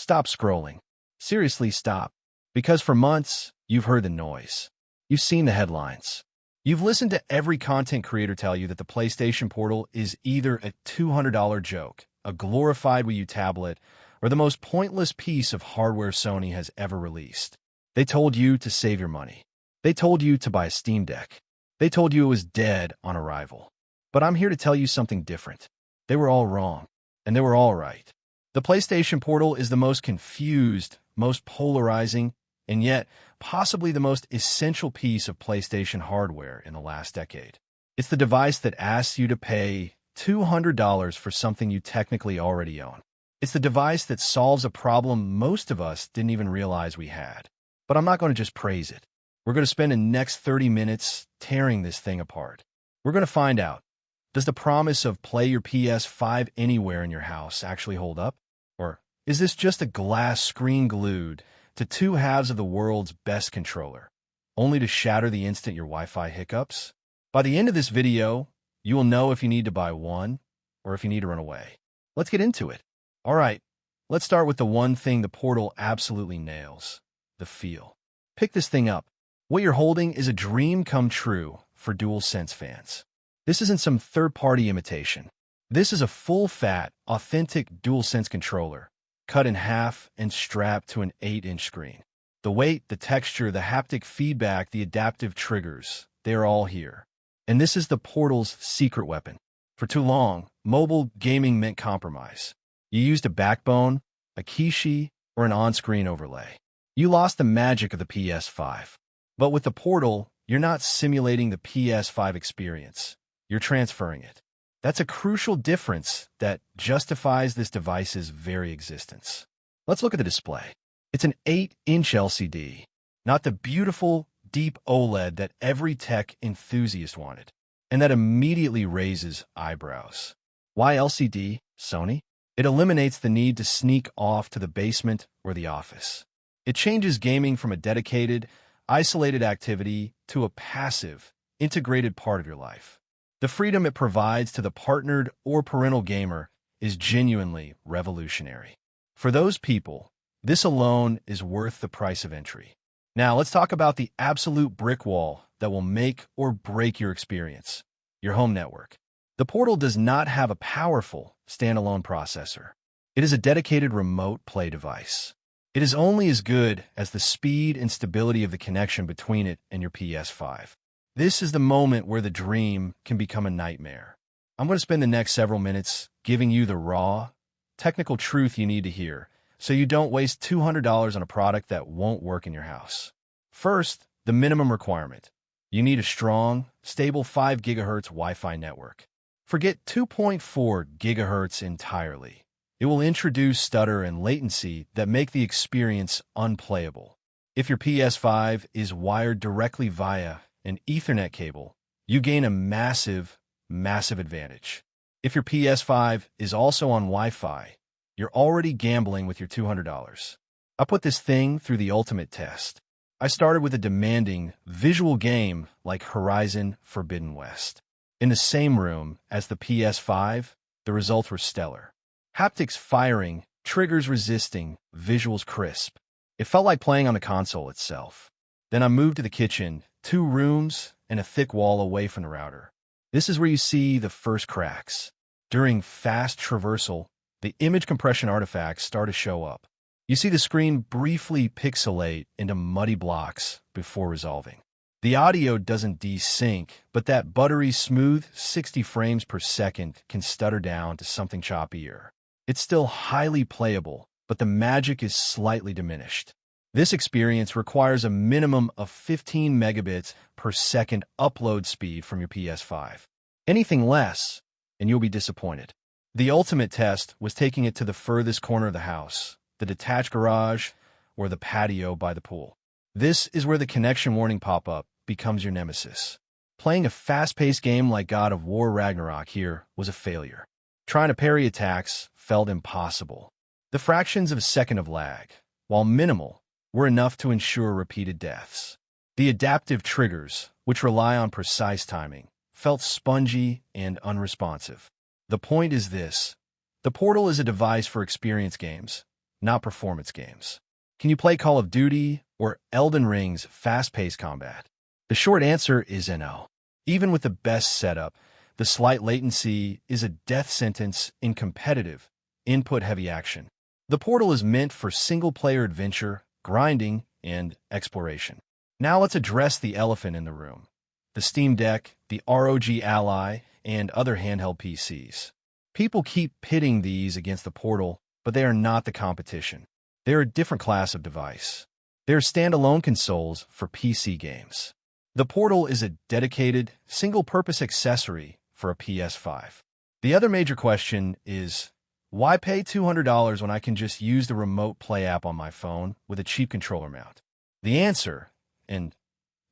Stop scrolling. Seriously, stop. Because for months, you've heard the noise. You've seen the headlines. You've listened to every content creator tell you that the PlayStation Portal is either a $200 joke, a glorified Wii U tablet, or the most pointless piece of hardware Sony has ever released. They told you to save your money. They told you to buy a Steam Deck. They told you it was dead on arrival. But I'm here to tell you something different. They were all wrong, and they were all right. The PlayStation Portal is the most confused, most polarizing, and yet possibly the most essential piece of PlayStation hardware in the last decade. It's the device that asks you to pay $200 for something you technically already own. It's the device that solves a problem most of us didn't even realize we had. But I'm not going to just praise it. We're going to spend the next 30 minutes tearing this thing apart. We're going to find out, does the promise of play your PS5 anywhere in your house actually hold up? Or is this just a glass screen glued to two halves of the world's best controller, only to shatter the instant your Wi-Fi hiccups? By the end of this video, you will know if you need to buy one or if you need to run away. Let's get into it. All right, let's start with the one thing the Portal absolutely nails, the feel. Pick this thing up. What you're holding is a dream come true for DualSense fans. This isn't some third-party imitation. This is a full-fat, authentic DualSense controller, cut in half and strapped to an 8-inch screen. The weight, the texture, the haptic feedback, the adaptive triggers, they're all here. And this is the Portal's secret weapon. For too long, mobile gaming meant compromise. You used a backbone, a kishi, or an on-screen overlay. You lost the magic of the PS5. But with the Portal, you're not simulating the PS5 experience. You're transferring it. That's a crucial difference that justifies this device's very existence. Let's look at the display. It's an 8-inch LCD, not the beautiful, deep OLED that every tech enthusiast wanted, and that immediately raises eyebrows. Why LCD, Sony? It eliminates the need to sneak off to the basement or the office. It changes gaming from a dedicated, isolated activity to a passive, integrated part of your life. The freedom it provides to the partnered or parental gamer is genuinely revolutionary. For those people, this alone is worth the price of entry. Now, let's talk about the absolute brick wall that will make or break your experience, your home network. The Portal does not have a powerful, standalone processor. It is a dedicated remote play device. It is only as good as the speed and stability of the connection between it and your PS5. This is the moment where the dream can become a nightmare. I'm going to spend the next several minutes giving you the raw, technical truth you need to hear, so you don't waste $200 on a product that won't work in your house. First, the minimum requirement. You need a strong, stable 5 GHz Wi-Fi network. Forget 2.4 GHz entirely. It will introduce stutter and latency that make the experience unplayable. If your PS5 is wired directly via an Ethernet cable, you gain a massive advantage. If your PS5 is also on Wi-Fi, you're already gambling with your $200. I put this thing through the ultimate test. I started with a demanding, visual game like Horizon Forbidden West. In the same room as the PS5, the results were stellar. Haptics firing, triggers resisting, visuals crisp. It felt like playing on the console itself. Then I moved to the kitchen, 2 rooms and a thick wall away from the router. This is where you see the first cracks. During fast traversal, the image compression artifacts start to show up. You see the screen briefly pixelate into muddy blocks before resolving. The audio doesn't desync, but that buttery smooth 60 frames per second can stutter down to something choppier. It's still highly playable, but the magic is slightly diminished. This experience requires a minimum of 15 megabits per second upload speed from your PS5. Anything less, and you'll be disappointed. The ultimate test was taking it to the furthest corner of the house, the detached garage, or the patio by the pool. This is where the connection warning pop-up becomes your nemesis. Playing a fast-paced game like God of War Ragnarok here was a failure. Trying to parry attacks felt impossible. The fractions of a second of lag, while minimal, were enough to ensure repeated deaths. The adaptive triggers, which rely on precise timing, felt spongy and unresponsive. The point is this: the Portal is a device for experience games, not performance games. Can you play Call of Duty or Elden Ring's fast-paced combat? The short answer is no. Even with the best setup, the slight latency is a death sentence in competitive, input-heavy action. The Portal is meant for single-player adventure, grinding, and exploration. Now let's address the elephant in the room: the Steam Deck, the ROG Ally, and other handheld PCs. People keep pitting these against the Portal, but they are not the competition. They're a different class of device. They're standalone consoles for PC games. The Portal is a dedicated, single-purpose accessory for a PS5. The other major question is, why pay $200 when I can just use the Remote Play app on my phone with a cheap controller mount? The answer, and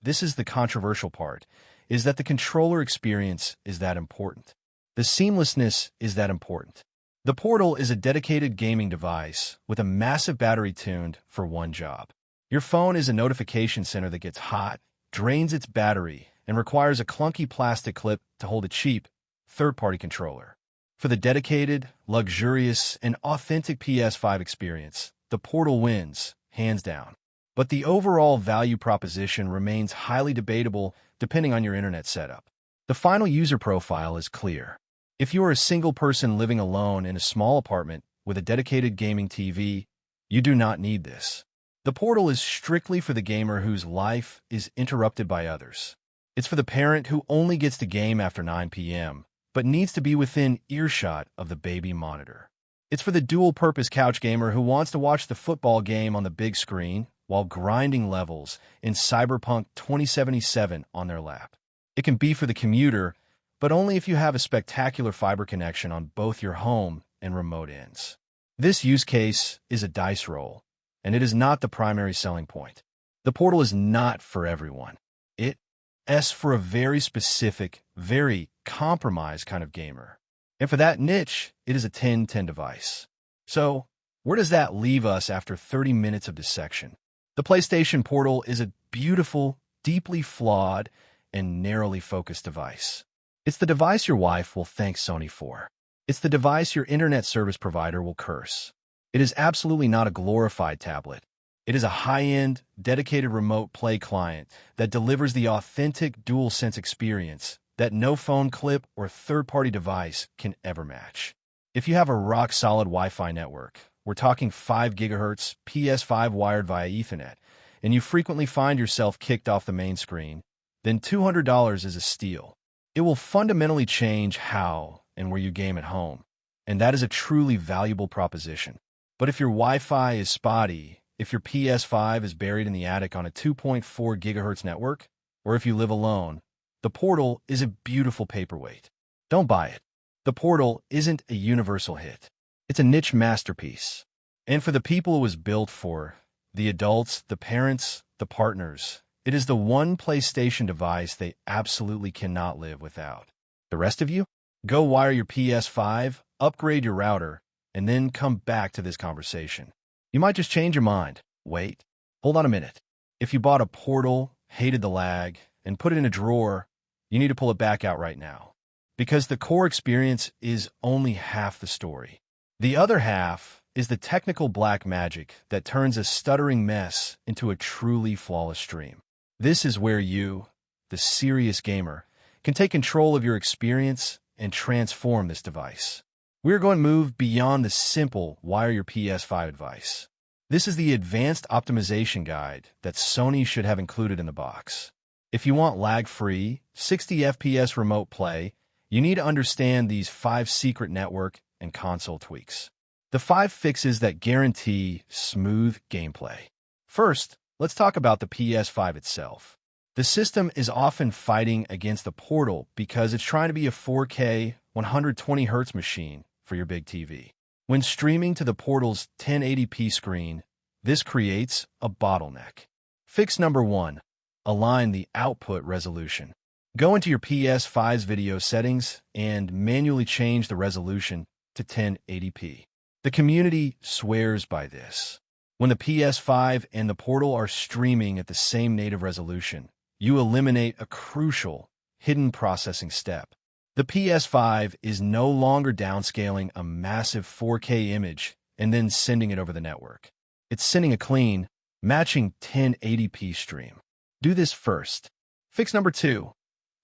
this is the controversial part, is that the controller experience is that important. The seamlessness is that important. The Portal is a dedicated gaming device with a massive battery tuned for one job. Your phone is a notification center that gets hot, drains its battery, and requires a clunky plastic clip to hold a cheap, third-party controller. For the dedicated, luxurious, and authentic PS5 experience, the Portal wins, hands down. But the overall value proposition remains highly debatable depending on your internet setup. The final user profile is clear. If you are a single person living alone in a small apartment with a dedicated gaming TV, you do not need this. The Portal is strictly for the gamer whose life is interrupted by others. It's for the parent who only gets to game after 9 p.m., but needs to be within earshot of the baby monitor. It's for the dual-purpose couch gamer who wants to watch the football game on the big screen while grinding levels in Cyberpunk 2077 on their lap. It can be for the commuter, but only if you have a spectacular fiber connection on both your home and remote ends. This use case is a dice roll, and it is not the primary selling point. The Portal is not for everyone. It's for a very specific, very compromised kind of gamer. And for that niche, it is a 10/10 device. So, where does that leave us after 30 minutes of dissection? The PlayStation Portal is a beautiful, deeply flawed, and narrowly focused device. It's the device your wife will thank Sony for. It's the device your internet service provider will curse. It is absolutely not a glorified tablet. It is a high-end, dedicated remote play client that delivers the authentic DualSense experience that no phone clip or third-party device can ever match. If you have a rock-solid Wi-Fi network, we're talking 5 GHz, PS5 wired via Ethernet, and you frequently find yourself kicked off the main screen, then $200 is a steal. It will fundamentally change how and where you game at home, and that is a truly valuable proposition. But if your Wi-Fi is spotty, if your PS5 is buried in the attic on a 2.4 GHz network, or if you live alone, the Portal is a beautiful paperweight. Don't buy it. The Portal isn't a universal hit. It's a niche masterpiece. And for the people it was built for, the adults, the parents, the partners, it is the one PlayStation device they absolutely cannot live without. The rest of you? Go wire your PS5, upgrade your router, and then come back to this conversation. You might just change your mind. Wait. Hold on a minute. If you bought a Portal, hated the lag, and put it in a drawer, you need to pull it back out right now. Because the core experience is only half the story. The other half is the technical black magic that turns a stuttering mess into a truly flawless stream. This is where you, the serious gamer, can take control of your experience and transform this device. We're going to move beyond the simple wire your PS5 advice. This is the advanced optimization guide that Sony should have included in the box. If you want lag-free, 60 FPS remote play, you need to understand these 5 secret network and console tweaks. The 5 fixes that guarantee smooth gameplay. First, let's talk about the PS5 itself. The system is often fighting against the Portal because it's trying to be a 4K 120Hz machine for your big TV. When streaming to the Portal's 1080p screen, this creates a bottleneck. Fix number 1. Align the output resolution. Go into your PS5's video settings and manually change the resolution to 1080p. The community swears by this. When the PS5 and the Portal are streaming at the same native resolution, you eliminate a crucial, hidden processing step. The PS5 is no longer downscaling a massive 4K image and then sending it over the network. It's sending a clean, matching 1080p stream. Do this first. Fix number 2.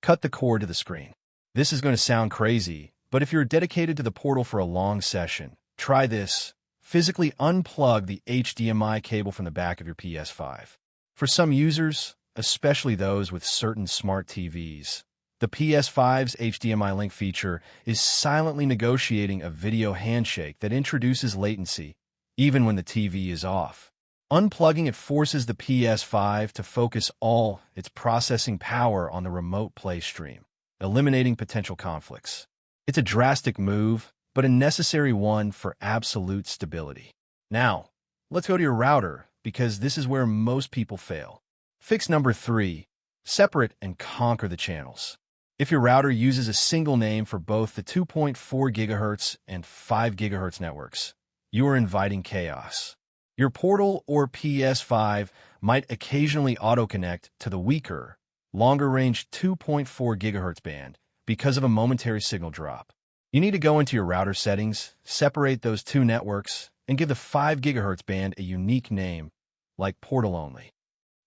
Cut the cord to the screen. This is going to sound crazy, but if you're dedicated to the portal for a long session, try this. Physically unplug the HDMI cable from the back of your PS5. For some users, especially those with certain smart TVs, the PS5's HDMI link feature is silently negotiating a video handshake that introduces latency, even when the TV is off. Unplugging it forces the PS5 to focus all its processing power on the remote play stream, eliminating potential conflicts. It's a drastic move, but a necessary one for absolute stability. Now, let's go to your router, because this is where most people fail. Fix number 3. Separate and conquer the channels. If your router uses a single name for both the 2.4 GHz and 5 GHz networks, you are inviting chaos. Your portal or PS5 might occasionally auto-connect to the weaker, longer-range 2.4 GHz band because of a momentary signal drop. You need to go into your router settings, separate those two networks, and give the 5 GHz band a unique name, like portal only.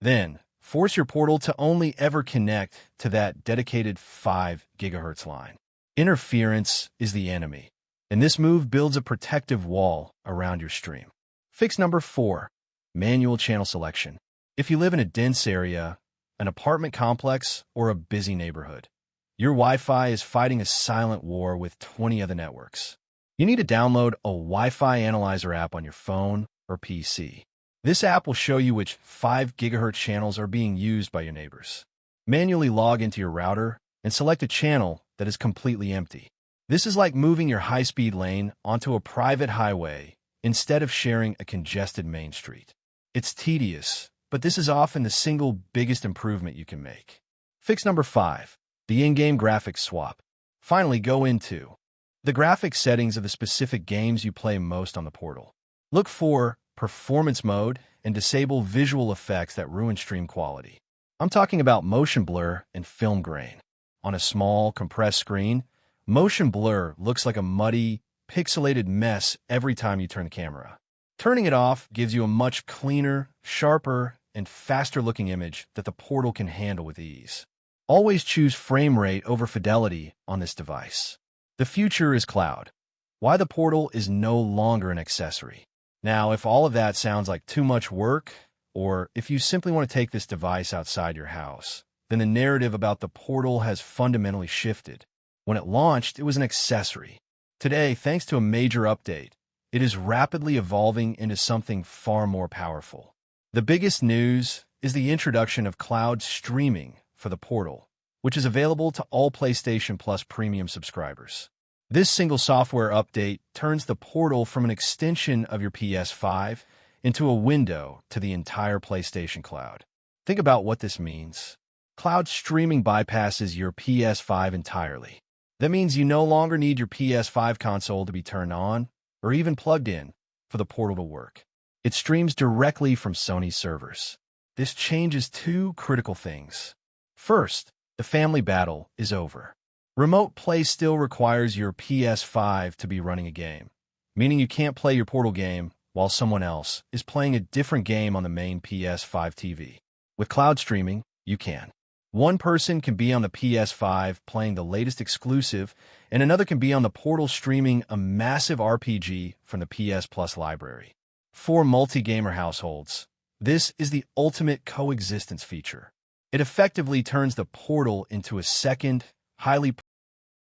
Then, force your portal to only ever connect to that dedicated 5 GHz line. Interference is the enemy, and this move builds a protective wall around your stream. Fix number 4. Manual channel selection. If you live in a dense area, an apartment complex, or a busy neighborhood, your Wi-Fi is fighting a silent war with 20 other networks. You need to download a Wi-Fi Analyzer app on your phone or PC. This app will show you which 5 GHz channels are being used by your neighbors. Manually log into your router and select a channel that is completely empty. This is like moving your high-speed lane onto a private highway instead of sharing a congested main street. It's tedious, but this is often the single biggest improvement you can make. Fix number 5. The in-game graphics swap. Finally, go into the graphics settings of the specific games you play most on the portal. Look for performance mode and disable visual effects that ruin stream quality. I'm talking about motion blur and film grain. On a small, compressed screen, motion blur looks like a muddy, pixelated mess every time you turn the camera. Turning it off gives you a much cleaner, sharper, and faster-looking image that the portal can handle with ease. Always choose frame rate over fidelity on this device. The future is cloud. Why the portal is no longer an accessory. Now, if all of that sounds like too much work, or if you simply want to take this device outside your house, then the narrative about the portal has fundamentally shifted. When it launched, it was an accessory. Today, thanks to a major update, it is rapidly evolving into something far more powerful. The biggest news is the introduction of cloud streaming for the portal, which is available to all PlayStation Plus premium subscribers. This single software update turns the portal from an extension of your PS5 into a window to the entire PlayStation cloud. Think about what this means. Cloud streaming bypasses your PS5 entirely. That means you no longer need your PS5 console to be turned on or even plugged in for the portal to work. It streams directly from Sony servers. This changes two critical things. First, the family battle is over. Remote play still requires your PS5 to be running a game, meaning you can't play your portal game while someone else is playing a different game on the main PS5 TV. With cloud streaming, you can. One person can be on the PS5 playing the latest exclusive, and another can be on the portal streaming a massive RPG from the PS Plus library. For multi-gamer households, this is the ultimate coexistence feature. It effectively turns the portal into a second, highly